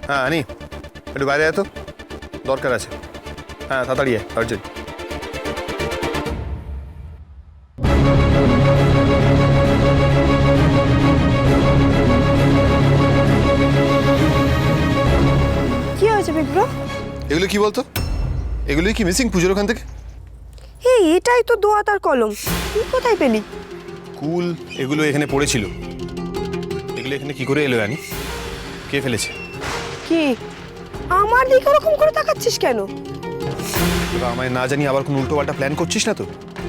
হ্যাঁ আনি, একটু বাইরে আয় তো, দরকার আছে। হ্যাঁ তাড়াতাড়ি আয়, আর্জেন্ট। কি হয়েছে বিপ্র? এগুলো কি বলতো? এগুলোই কি মিসিং পুজোর ওখান থেকে? এই এটাই তো দোয়াত আর কলম, তুই কোথায় পেলি? কুল এগুলো এখানে পড়েছিল। এগুলো এখানে কি করে এলো আনি? কে ফেলেছে? কি আমার দিকে ওরকম করে তাকাচ্ছিস কেন? তোরা আমায় না জানি আবার কোনো উল্টো পাল্টা প্ল্যান করছিস না তো?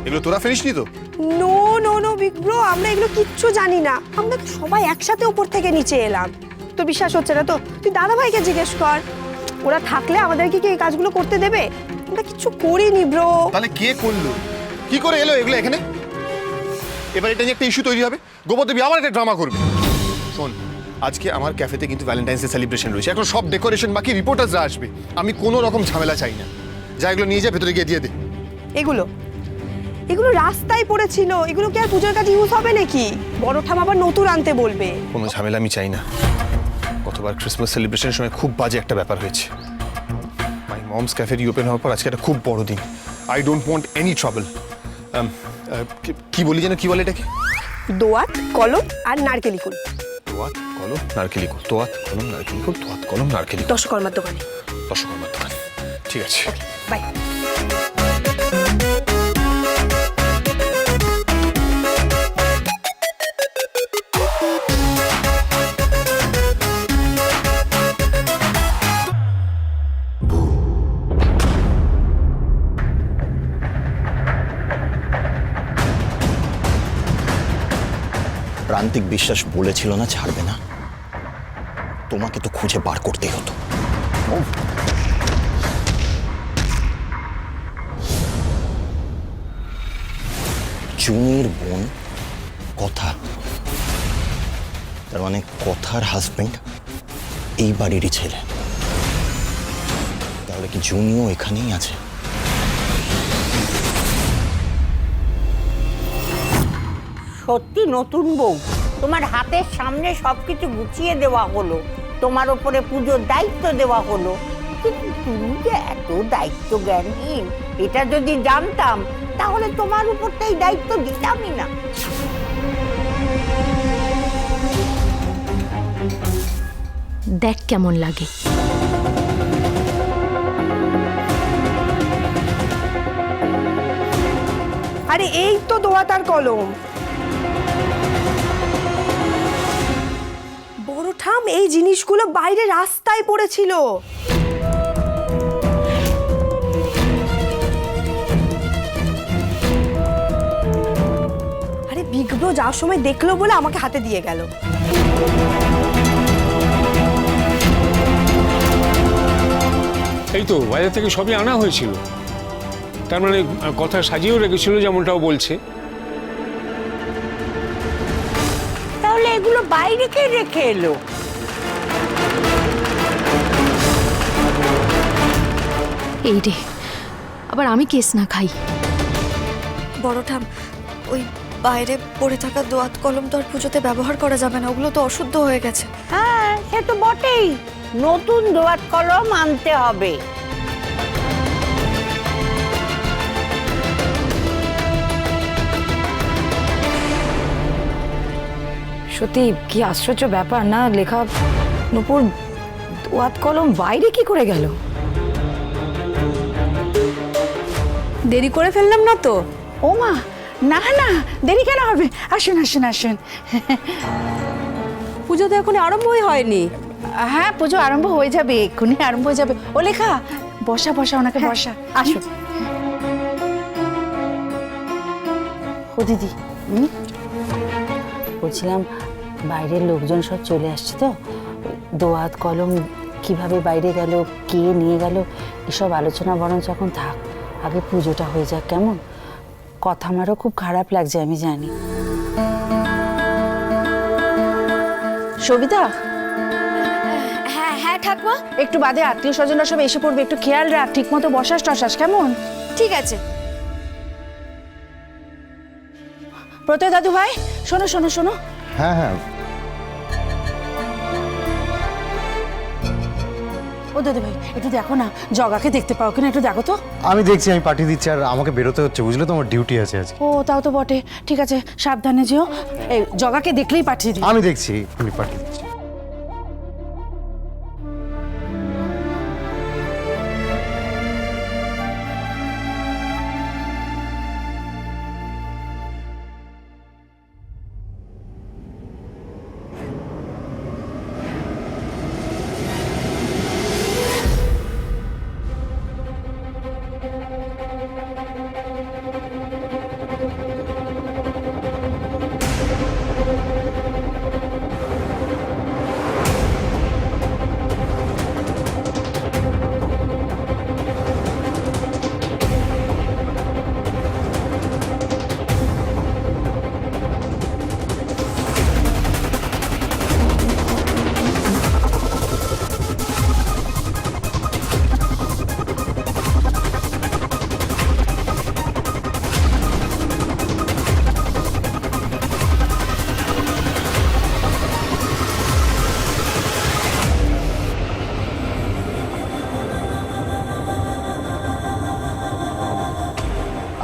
এগুলো তোরা ফেলিসনি তো? নো নো নো বিপ্র, আমরা এগুলো কিচ্ছু জানি না। আমরা তো সবাই একসাথে উপর থেকে নিচে এলাম। তোর বিশ্বাস হচ্ছে না তো? তুই দাদা ভাইকে জিজ্ঞেস কর, ওরা থাকলে আমাদেরকে কি এই কাজগুলো করতে দেবে? আমরা কিচ্ছু করিনি ব্রো। তাহলে কে করলো? কি করে এলো এগুলো এখানে? এবার এটা নিয়ে একটা ইস্যু তৈরি হবে, গোপদেবী আবার একটা ড্রামা করবে। শোন, আজকে আমার ক্যাফেতে কিন্তু ভ্যালেন্টাইন্স ডে সেলিব্রেশন রয়েছে, এখন সব ডেকোরেশন বাকি, রিপোর্টার্সরা আসবে। আমি কোনো রকম ঝামেলা চাই না। যা এগুলো নিয়ে যা, ভেতরে গিয়ে দিয়ে দে। এগুলো এগুলো রাস্তায় পড়েছিল, এগুলো কি আর পুজোর কাজে ইউজ হবে নাকি? বড় ঠাম আবার নতুন আনতে বলবে। কোনো ঝামেলা আমি চাই না। গতবার ক্রিসমাস সেলিব্রেশনের সময় খুব বাজে একটা ব্যাপার হয়েছে। মাই মমস ক্যাফে রিওপেন হওয়ার পর আজকে একটা খুব বড় দিন। I don't want any trouble. কি বলি যেন, কি বলে এটাকে? দোয়াত কলম আর নারকেলি কুল। তোয়াত কলম নারকেলি কুল, তোয়াত কলম নারকেলি কুল, তোয়াত কলম নারকেলি কুল। দশকর্মার দোকানে। দশকর্মার দোকান, ঠিক আছে। বাই। প্রান্তিক বিশ্বাস বলেছিল না ছাড়বে না, তোমাকে তো খুঁজে বার করতেই হতো। জুনির বোন কথা, তার মানে কথার হাজবেন্ড এই বাড়িরই ছেলে। তাহলে কি জুনিও এখানেই আছে? সত্যি নতুন বউ, তোমার হাতের সামনে সবকিছু গুছিয়ে দেওয়া হলো, তোমার ওপরে পুজোর দায়িত্ব দেওয়া হলো, কিন্তু তুমি যে এত দায়িত্ব জ্ঞানহীন এটা যদি জানতাম তাহলে তোমার উপরটা এই দায়িত্ব দিতামই না। দেখ কেমন লাগে। আরে এই তো দোয়াত আর কলম। বড় ঠাম এই জিনিসগুলো বাইরে রাস্তায় পড়েছিল। আরে বিগ ব্রো যাওয়ার সময় দেখলো বলে আমাকে হাতে দিয়ে গেল। এই তো বাইরে থেকে সবই আনা হয়েছিল, তার মানে কথা সাজিয়েও রেখেছিল যেমনটাও বলছে। তাহলে এগুলো বাইরে কে রেখে এলো? এই রে, আবার আমি কেস না খাই। বড় ঠাম, ওই বাইরে পড়ে থাকা দোয়াত কলম তো আর পুজোতে ব্যবহার করা যাবে না, ওগুলো তো অশুদ্ধ হয়ে গেছে। হ্যাঁ সে তো বটেই, নতুন দোয়াত কলম আনতে হবে। সত্যি কি আশ্চর্য ব্যাপার না, লেখা নূপুর দোয়াত কলম বাইরে কি করে গেল? দেরি করে ফেললাম না তো? ও মা, না না দেরি কেন হবে, আসুন আসুন আসুন। পুজো তো এখন আরম্ভই হয়নি। হ্যাঁ পুজো আরম্ভ হয়ে যাবে, এক্ষুনি আরম্ভ হয়ে যাবে। ও লেখা বসা বসা, ওনাকে বসা। আসুন। ও দিদি, বলছিলাম বাইরের লোকজন সব চলে আসছে তো, দোয়াত কলম কিভাবে বাইরে গেল, কে নিয়ে গেল, এসব আলোচনা বরঞ্চ এখন থাক, আগে পুজোটা হয়ে যাক কেমন? কথা আমারও খুব খারাপ লাগছে আমি জানি। সবিতা, হ্যাঁ হ্যাঁ ঠাকুমা, একটু বাদে আত্মীয় স্বজনরা সব এসে পড়বে, একটু খেয়াল রাখ, ঠিক মতো বসাস টসাস কেমন? ঠিক আছে। প্রত্যয় দাদু ভাই, শোনো শোনো শোনো। হ্যাঁ হ্যাঁ, ও দাদা ভাই একটু দেখো না, জগাকে দেখতে পাও কিনা একটু দেখো তো। আমি দেখছি, আমি পাঠিয়ে দিচ্ছি, আর আমাকে বেরোতে হচ্ছে, বুঝলে তো, আমার ডিউটি আছে আজকে। ও তাও তো বটে, ঠিক আছে সাবধানে যেও। এই জগাকে দেখলেই পাঠিয়ে দিই। আমি দেখছি, আমি পাঠিয়ে দিচ্ছি।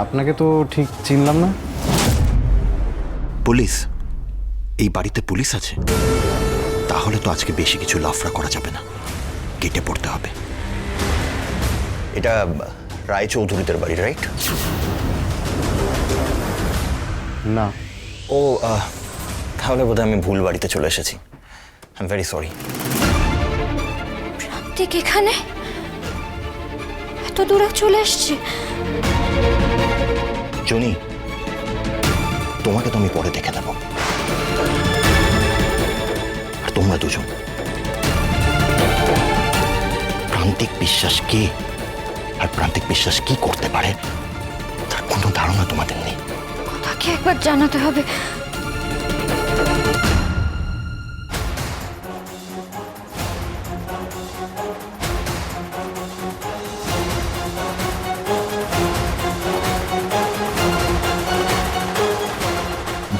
আপনাকে তো ঠিক চিনলাম না। পুলিশ? এই বাড়িতে পুলিশ আছে? তাহলে তো আজকে বেশি কিছু লাফড়া করা যাবে না, কেটে পড়তে হবে। এটা রায়চৌধুরীদের বাড়ি, রাইট? না। ও তাহলে বোধহয় আমি ভুল বাড়িতে চলে এসেছি। I am very sorry. ঠিক এখানে এত দূরে চলে এসছে। জুনি, তোমাকে তো আমি পরে দেখে নেব। আর তোমরা দুজন, প্রান্তিক বিশ্বাস কে আর প্রান্তিক বিশ্বাস কি করতে পারে তার কোনো ধারণা তোমাদের নেই। তাকে একবার জানাতে হবে।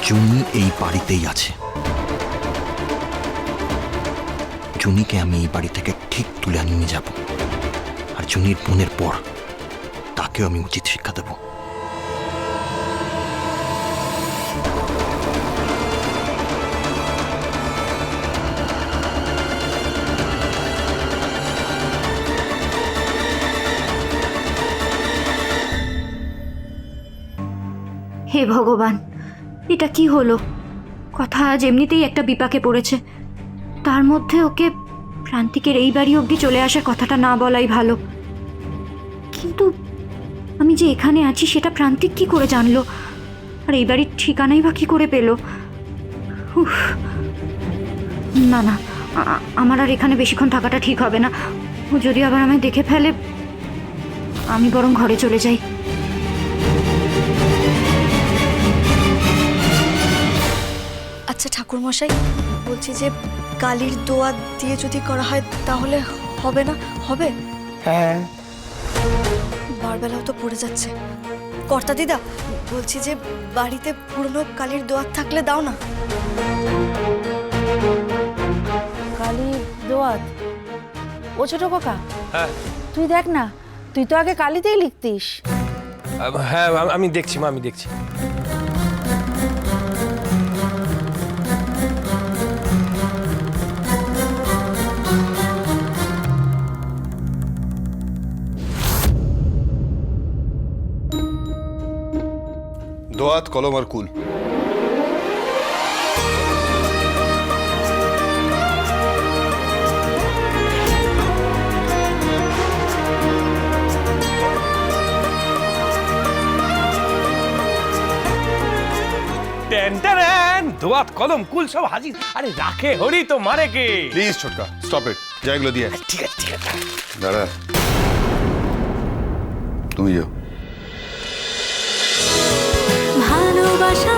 জুনি এই বাড়িতেই আছে। জুনিকে আমি এই বাড়ি থেকে ঠিক তুলে নিয়ে যাব, আর জুনির বোনের পর তাকেও আমি উচিত শিক্ষা দেব। হে ভগবান, এটা কি হলো? কথা আজ এমনিতেই একটা বিপাকে পড়েছে, তার মধ্যে ওকে প্রান্তিকের এই বাড়ি অবধি চলে আসার কথাটা না বলাই ভালো। কিন্তু আমি যে এখানে আছি সেটা প্রান্তিক কি করে জানলো? আর এই বাড়ির ঠিকানাই বা কি করে পেল? উফ, না না, আমার আর এখানে বেশিক্ষণ থাকাটা ঠিক হবে না। ও যদি আবার আমায় দেখে ফেলে, আমি বরং ঘরে চলে যাই। আচ্ছা ঠাকুরমশাই, বলছি যে কালির দোয়া দিয়ে যদি করা হয় তাহলে হবে না? হবে? হ্যাঁ। বারবেলাও তো পড়ে যাচ্ছে। কর্তা দিদা, বলছি যে বাড়িতে পুরনো কালির দোয়াত থাকলে দাও না। কালীর দোয়াত? ও ছোট কাকা, হ্যাঁ তুই দেখ না, তুই তো আগে কালিতেই লিখতিস। হ্যাঁ আমি দেখছি মা, আমি দেখছি। দোয়াত, কলম আর কুল। দোয়াত কলম কুল সব হাজির। আরে রাখে হরি তো মারে কে? Please Chhotka, stop it. যা এগুলো দিয়ে। ঠিক আছে ঠিক আছে। দাঁড়া, তুমি যাও। ভালোবাসা